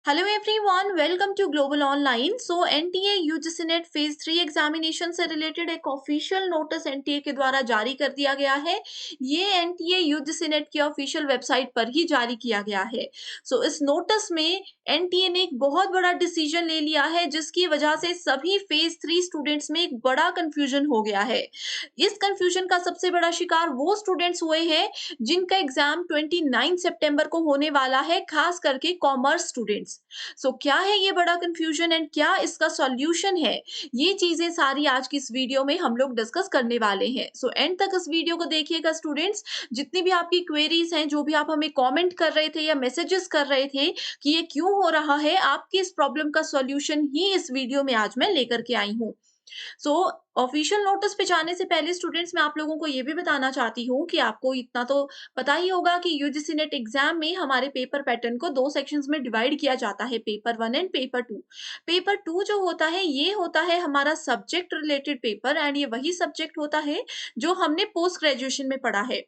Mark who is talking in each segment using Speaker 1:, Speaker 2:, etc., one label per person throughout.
Speaker 1: Hello everyone, welcome to Global Online. So NTA UGC net phase 3 examination से related एक official notice NTA के द्वारा जारी कर दिया गया है। ये एनटीए यूजीसी नेट की ऑफिशियल वेबसाइट पर ही जारी किया गया है। इस नोटिस में एनटीए ने एक बहुत बड़ा डिसीजन ले लिया है, जिसकी वजह से सभी फेज 3 स्टूडेंट्स में एक बड़ा कंफ्यूजन हो गया है। इस कंफ्यूजन का सबसे बड़ा शिकार वो स्टूडेंट्स हुए हैं जिनका एग्जाम 29 सितंबर को होने वाला है, खास करके कॉमर्स स्टूडेंट्स। क्या है ये बड़ा कंफ्यूजन एंड क्या इसका सॉल्यूशन है? ये चीजें सारी आज की इस वीडियो में हम लोग डिस्कस करने वाले हैं। एंड तक इस वीडियो को देखिएगा स्टूडेंट्स। जितनी भी आपकी क्वेरीज हैं, जो भी आप हमें कमेंट कर रहे थे या मैसेजेस कर रहे थे कि ये क्यों हो रहा है, आपकी इस प्रॉब्लम का सॉल्यूशन ही इस वीडियो में आज मैं लेकर के आई हूँ। सो ऑफिशियल नोटिस पे जाने से पहले स्टूडेंट्स, मैं आप लोगों को ये भी बताना चाहती हूँ कि आपको इतना तो पता ही होगा कि यूजीसी नेट एग्जाम में हमारे पेपर पैटर्न को दो सेक्शंस में डिवाइड किया जाता है, paper one and paper two. Paper two जो होता है, ये होता है हमारा सब्जेक्ट रिलेटेड पेपर, एंड ये वही सब्जेक्ट होता है जो हमने पोस्ट ग्रेजुएशन में पढ़ा है।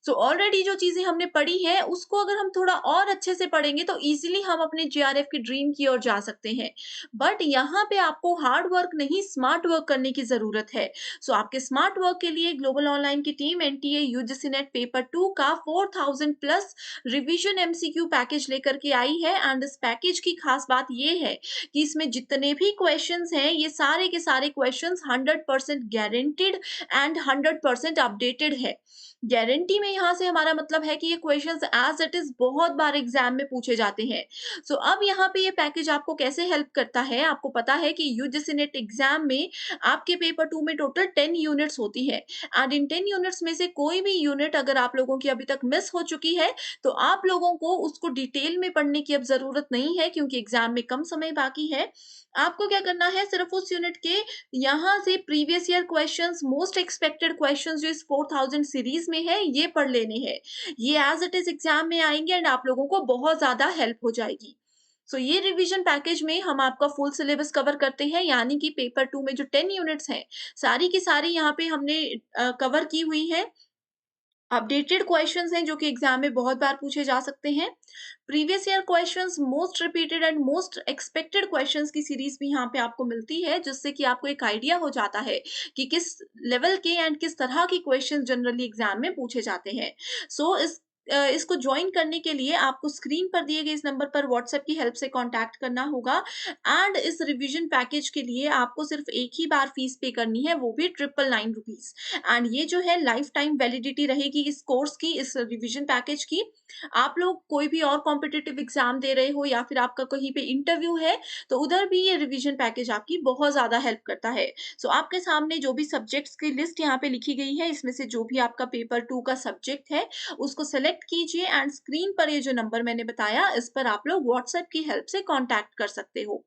Speaker 1: ऑलरेडी जो चीजें हमने पढ़ी है, उसको अगर हम थोड़ा और अच्छे से पढ़ेंगे तो इजीली हम अपने जेआरएफ की ड्रीम की ओर जा सकते हैं। बट यहाँ पे आपको हार्ड वर्क नहीं, स्मार्ट वर्क करने की जरूरत है। आपके स्मार्ट वर्क के लिए ग्लोबल ऑनलाइन की team NTA UGC net paper two का 4000 प्लस रिवीजन एमसीक्यू पैकेज लेकर के आई है। एंड इस पैकेज की खास बात ये है कि इसमें जितने भी क्वेश्चंस हैं, ये सारे के सारे क्वेश्चंस 100% गारंटीड एंड 100% अपडेटेड है। गारंटी में यहाँ से हमारा मतलब है कि ये क्वेश्चंस एज इट इज बहुत बार एग्जाम में पूछे जाते हैं। अब यहाँ पे ये पैकेज आपको कैसे हेल्प करता है? आपको पता है कि यूजीसी नेट एग्जाम में आपके पेपर टू में टोटल 10 यूनिट्स होती है। एंड इन 10 यूनिट्स में से कोई भी यूनिट अगर आप लोगों की अभी तक मिस हो चुकी है, तो आप लोगों को उसको डिटेल में पढ़ने की अब जरूरत नहीं है, क्योंकि एग्जाम में कम समय बाकी है। आपको क्या करना है, सिर्फ उस यूनिट के यहाँ से previous year questions, most expected questions जो इस 4000 सीरीज में है, ये पढ़ लेने हैं। ये एज इट इज एग्जाम में आएंगे एंड आप लोगों को बहुत ज्यादा हेल्प हो जाएगी। ये रिवीजन पैकेज में हम आपका फुल सिलेबस कवर करते हैं, यानी कि पेपर टू में जो 10 यूनिट्स हैं, सारी की सारी यहाँ पे हमने कवर की हुई है। अपडेटेड क्वेश्चंस हैं जो कि एग्जाम में बहुत बार पूछे जा सकते हैं। Previous year questions, most repeated and most expected questions की सीरीज भी यहाँ पे आपको मिलती है, जिससे कि आपको एक आइडिया हो जाता है कि किस लेवल के एंड किस तरह के क्वेश्चंस जनरली एग्जाम में पूछे जाते हैं। इसको ज्वाइन करने के लिए आपको स्क्रीन पर दिए गए इस नंबर पर व्हाट्सएप की हेल्प से कांटेक्ट करना होगा। एंड इस रिवीजन पैकेज के लिए आपको सिर्फ एक ही बार फीस पे करनी है, वो भी 999 रुपीज। एंड ये जो है लाइफ टाइम वैलिडिटी रहेगी इस कोर्स की, इस रिवीजन पैकेज की। आप लोग कोई भी और कॉम्पिटिटिव एग्जाम दे रहे हो या फिर आपका कहीं पे इंटरव्यू है, तो उधर भी ये रिवीजन पैकेज आपकी बहुत ज्यादा हेल्प करता है। आपके सामने जो भी सब्जेक्ट्स की लिस्ट यहाँ पे लिखी गई है, इसमें से जो भी आपका पेपर टू का सब्जेक्ट है, उसको सेलेक्ट कीजिए एंड स्क्रीन पर ये जो नंबर मैंने बताया, इस पर आप लोग व्हाट्सएप की हेल्प से कांटेक्ट कर सकते हो।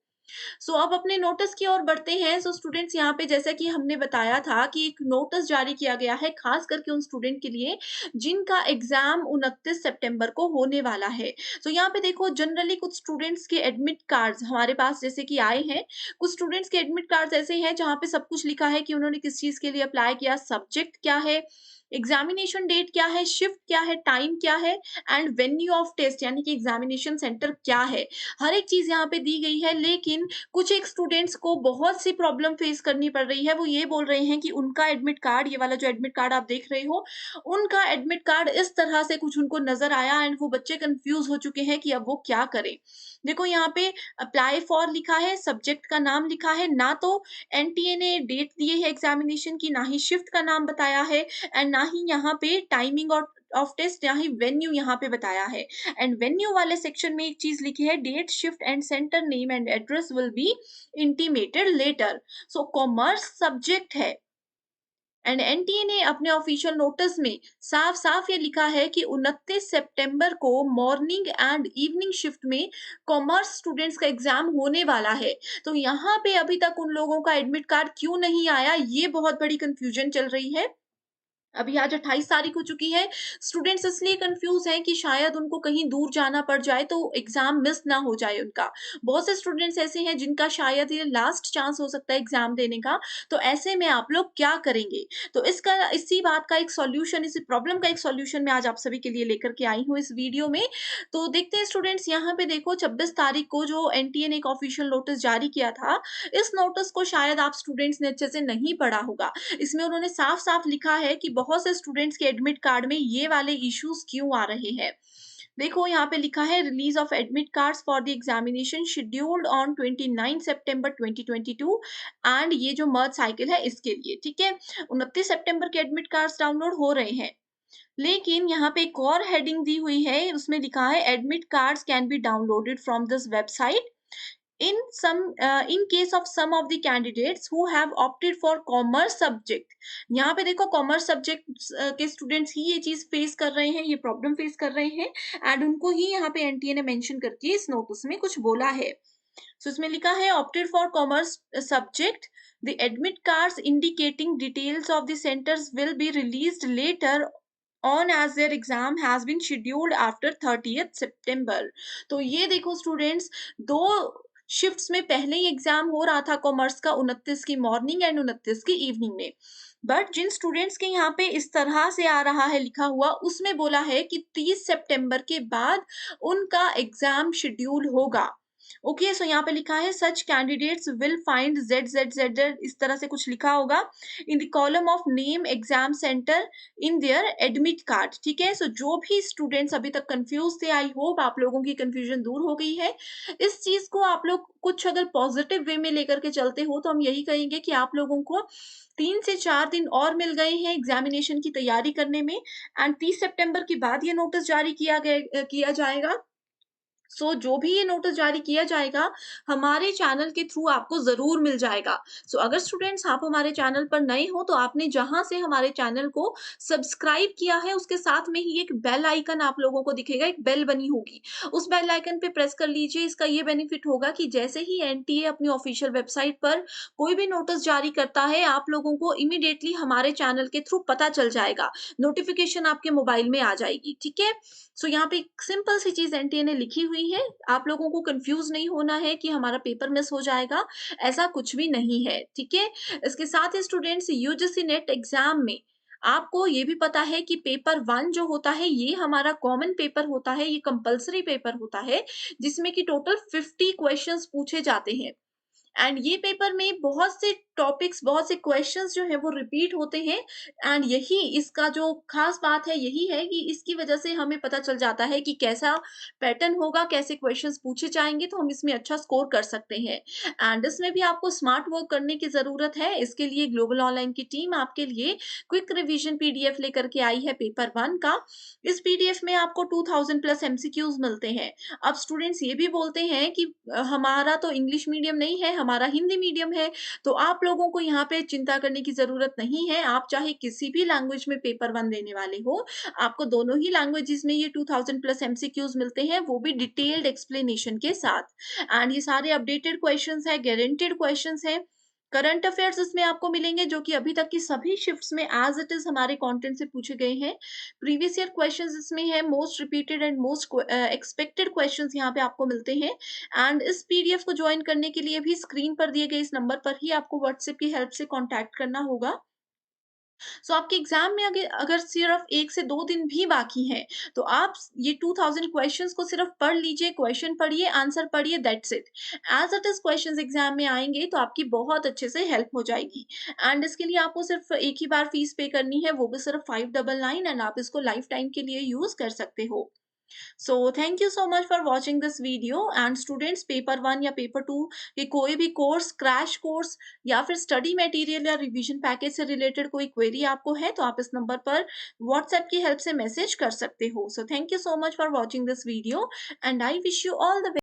Speaker 1: अब अपने नोटिस की ओर बढ़ते हैं। स्टूडेंट्स, यहाँ पे जैसा कि हमने बताया था कि एक नोटिस जारी किया गया है, खास करके उन स्टूडेंट के लिए जिनका एग्जाम 29 सितंबर को होने वाला है। यहाँ पे देखो, जनरली कुछ स्टूडेंट्स के एडमिट कार्ड्स हमारे पास जैसे कि आए हैं। कुछ स्टूडेंट्स के एडमिट कार्ड्स ऐसे हैं जहाँ पे सब कुछ लिखा है कि उन्होंने किस चीज के लिए अप्लाई किया, सब्जेक्ट क्या है, एग्जामिनेशन डेट क्या है, शिफ्ट क्या है, टाइम क्या है, एंड वेन्यू ऑफ टेस्ट यानी कि एग्जामिनेशन सेंटर क्या है। हर एक चीज यहाँ पे दी गई है। लेकिन कुछ एक स्टूडेंट्स को बहुत सी प्रॉब्लम फेस करनी पड़ रही है। वो ये बोल रहे हैं कि उनका एडमिट कार्ड, ये वाला जो एडमिट कार्ड आप देख रहे हो, उनका एडमिट कार्ड इस तरह से कुछ उनको नजर आया एंड वो बच्चे कंफ्यूज हो चुके हैं कि अब वो क्या करें। देखो, यहाँ पे अप्लाई फॉर लिखा है, सब्जेक्ट का नाम लिखा है, ना तो एनटीए ने डेट दिए है एग्जामिनेशन की, ना ही शिफ्ट का नाम बताया है, एंड ना ही यहाँ पे टाइमिंग और ऑफ टेस्ट, यहाँ ही वेन्यू यहाँ पे बताया है। एंड वेन्यू वाले सेक्शन में एक चीज लिखी है, date, shift and centre name and address will be intimated later. Commerce subject है एंड एनटीए ने अपने ऑफिशियल नोटिस में साफ साफ ये लिखा है कि 29 सितंबर को मॉर्निंग एंड इवनिंग शिफ्ट में कॉमर्स स्टूडेंट्स का एग्जाम होने वाला है। यहाँ पे अभी तक उन लोगों का एडमिट कार्ड क्यों नहीं आया, ये बहुत बड़ी कंफ्यूजन चल रही है। अभी आज 28 तारीख हो चुकी है। स्टूडेंट्स इसलिए कन्फ्यूज़ हैं कि शायद उनको कहीं दूर जाना पड़ जाए तो एग्ज़ाम मिस ना हो जाए उनका। बहुत से स्टूडेंट्स ऐसे हैं जिनका शायद ये लास्ट चांस हो सकता है एग्ज़ाम देने का, तो ऐसे में आप लोग क्या करेंगे? तो इसका इसी बात का एक सॉल्यूशन, इसी प्रॉब्लम का एक सॉल्यूशन मैं आज आप सभी के लिए लेकर के आई हूँ इस वीडियो में। तो देखते हैं स्टूडेंट्स, यहाँ पे देखो 26 तारीख को जो एनटीए ने एक ऑफ़िशियल नोटिस जारी किया था, इस नोटिस को शायद आप स्टूडेंट्स ने अच्छे से नहीं पढ़ा होगा। इसमें उन्होंने साफ-साफ लिखा है कि बहुत से स्टूडेंट्स के एडमिट कार्ड में ये वाले इश्यूज़ क्यों आ रहे हैं। देखो यहाँ पे लिखा है, release of admit cards for the examination scheduled on 29 September 2022 and ये जो मर्ज साइकिल है इसके लिए, ठीक है? 29 सितंबर के एडमिट कार्ड्स डाउनलोड हो रहे हैं। लेकिन यहाँ पे एक और हेडिंग दी हुई है, उसमें लिखा है admit cards can be downloaded from this website in case of some of the candidates who have opted for commerce subject। यहाँ पे देखो कॉमर्स सब्जेक्ट के स्टूडेंट्स ही ये चीज फेस कर रहे हैं, ये प्रॉब्लम फेस कर रहे हैं एंड उनको ही यहाँ पे एनटीए ने मेंशन करके इस नोटिस में कुछ बोला है। सो इसमें लिखा है opted for commerce subject, the admit cards indicating details of the centres will be released later on as their exam has been scheduled after 30th सितंबर। तो ये देखो स्टूडेंट्स, दो शिफ्ट्स में पहले ही एग्जाम हो रहा था कॉमर्स का, 29 की मॉर्निंग एंड 29 की इवनिंग में। बट जिन स्टूडेंट्स के यहाँ पे इस तरह से आ रहा है लिखा हुआ, उसमें बोला है कि 30 सितंबर के बाद उनका एग्जाम शेड्यूल होगा। ओके, सो यहाँ पे लिखा है सच कैंडिडेट्स विल फाइंड जेड इस तरह से कुछ लिखा होगा in the column of name exam centre in their admit card. ठीक है, सो जो भी स्टूडेंट्स अभी तक कंफ्यूज थे, आई होप आप लोगों की कंफ्यूजन दूर हो गई है। इस चीज को आप लोग कुछ अगर पॉजिटिव वे में लेकर के चलते हो तो हम यही कहेंगे कि आप लोगों को 3 से 4 दिन और मिल गए हैं एग्जामिनेशन की तैयारी करने में एंड 30 सितंबर के बाद ये नोटिस जारी किया जाएगा। जो भी ये नोटिस जारी किया जाएगा, हमारे चैनल के थ्रू आपको ज़रूर मिल जाएगा। अगर स्टूडेंट्स आप हमारे चैनल पर नए हो, तो आपने जहाँ से हमारे चैनल को सब्सक्राइब किया है, उसके साथ में ही एक बेल आइकन आप लोगों को दिखेगा, एक बेल बनी होगी। उस बेल आइकन पे प्रेस कर लीजिए। इसका ये बेनिफिट होगा कि जैसे ही एनटीए अपनी ऑफ़िशियल वेबसाइट पर कोई भी नोटिस जारी करता है, आप लोगों को इमीडिएटली हमारे चैनल के थ्रू पता चल जाएगा। नोटिफ़िकेशन आपके मोबाइल में आ जाएगी, ठीक है? यहाँ पे एक सिंपल सी चीज़ एनटीए ने लिखी हुई है। आप लोगों को कंफ्यूज नहीं होना है कि हमारा पेपर मिस हो जाएगा, ऐसा कुछ भी नहीं है, ठीक है? इसके साथ ही स्टूडेंट्स, यूजीसी नेट एग्जाम में आपको ये भी पता है कि पेपर 1 जो होता है, ये हमारा कॉमन पेपर होता है, ये कंपल्सरी पेपर होता है, जिसमें कि टोटल 50 क्वेश्चंस पूछे जाते हैं। एंड ये पेपर में बहुत से टॉपिक्स, बहुत से क्वेश्चंस जो हैं वो रिपीट होते हैं एंड यही इसका जो खास बात है, यही है कि इसकी वजह से हमें पता चल जाता है कि कैसा पैटर्न होगा, कैसे क्वेश्चंस पूछे जाएंगे, तो हम इसमें अच्छा स्कोर कर सकते हैं। एंड इसमें भी आपको स्मार्ट वर्क करने की ज़रूरत है। इसके लिए ग्लोबल ऑनलाइन की टीम आपके लिए क्विक रिवीजन पीडीएफ लेकर के आई है पेपर 1 का। इस पीडीएफ में आपको 2000 प्लस एमसीक्यूज मिलते हैं। अब स्टूडेंट्स ये भी बोलते हैं कि हमारा तो इंग्लिश मीडियम नहीं है, हमारा हिंदी मीडियम है, तो आप लोगों को यहाँ पे चिंता करने की ज़रूरत नहीं है। आप चाहे किसी भी लैंग्वेज में पेपर 1 देने वाले हो, आपको दोनों ही लैंग्वेजेस में ये 2000 प्लस एमसीक्यूज मिलते हैं, वो भी डिटेल्ड एक्सप्लेनेशन के साथ। एंड ये सारे अपडेटेड क्वेश्चंस हैं, गारंटीड क्वेश्चंस हैं। करंट अफेयर्स इसमें आपको मिलेंगे जो कि अभी तक की सभी शिफ्ट्स में एज़ इट इज़ हमारे कंटेंट से पूछे गए हैं। प्रीवियस ईयर क्वेश्चंस इसमें है, most repeated and most expected questions यहाँ पे आपको मिलते हैं। एंड इस पीडीएफ को जॉइन करने के लिए भी स्क्रीन पर दिए गए इस नंबर पर ही आपको व्हाट्सएप की हेल्प से कॉन्टैक्ट करना होगा। आपके एग्जाम में अगर अगर सिर्फ 1 से 2 दिन भी बाकी हैं, तो आप ये 2000 क्वेश्चंस को सिर्फ पढ़ लीजिए, क्वेश्चन पढ़िए, आंसर पढ़िए, that's it. As it is questions exam में आएँगे तो आपकी बहुत अच्छे से हेल्प हो जाएगी। एंड इसके लिए आपको सिर्फ एक ही बार फीस पे करनी है, वो भी सिर्फ 599 एंड आप इसको लाइफ टाइम के लिए यूज़ कर सकते हो। Thank you so much for watching this video and students, paper 1 या पेपर 2 के कोई भी कोर्स, क्रैश कोर्स या फिर स्टडी मटेरियल या रिवीजन पैकेज से रिलेटेड कोई क्वेरी आपको है, तो आप इस नंबर पर व्हाट्सएप की हेल्प से मैसेज कर सकते हो। Thank you so much for watching this video and I wish you all the